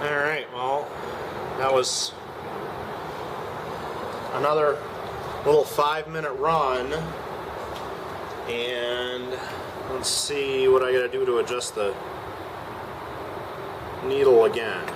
Alright, well, that was another little 5-minute run, and let's see what I gotta do to adjust the needle again.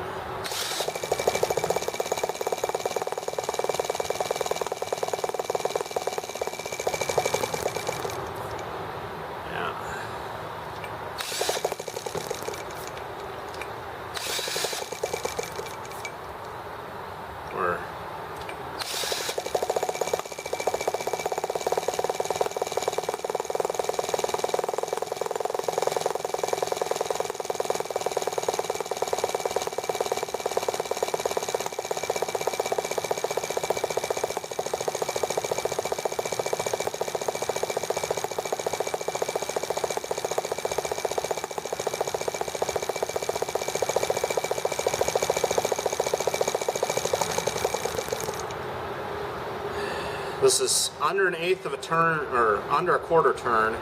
This is under 1/8 of a turn, or under a quarter turn.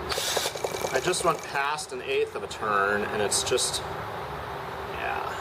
I just went past 1/8 of a turn, and it's just, yeah.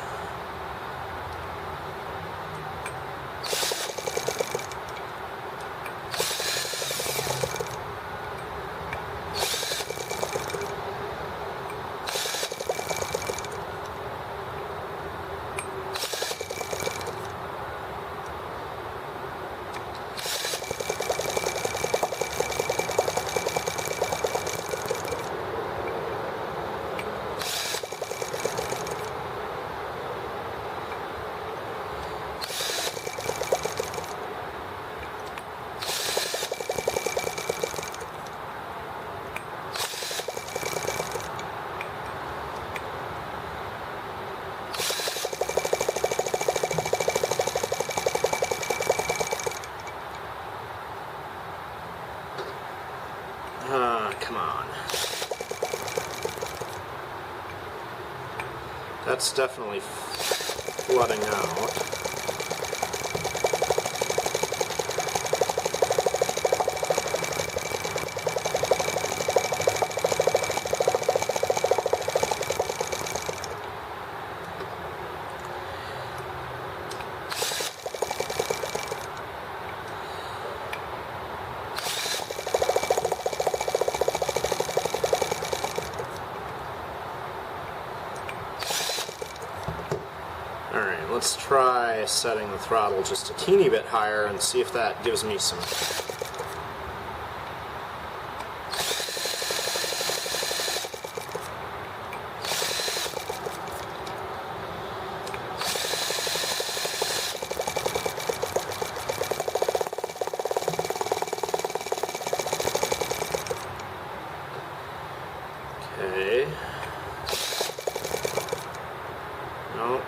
Come on. That's definitely flooding out. Alright, let's try setting the throttle just a teeny bit higher and see if that gives me some... Okay. Nope.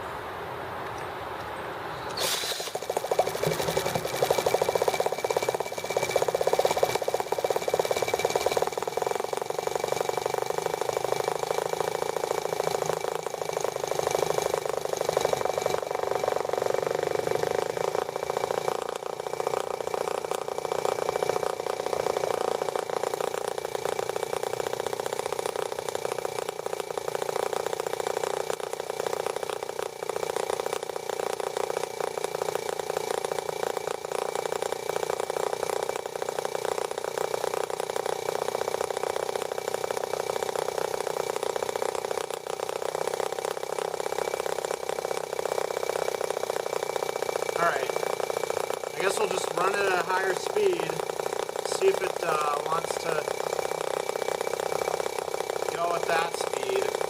Alright, I guess we'll just run it at a higher speed, see if it wants to go at that speed.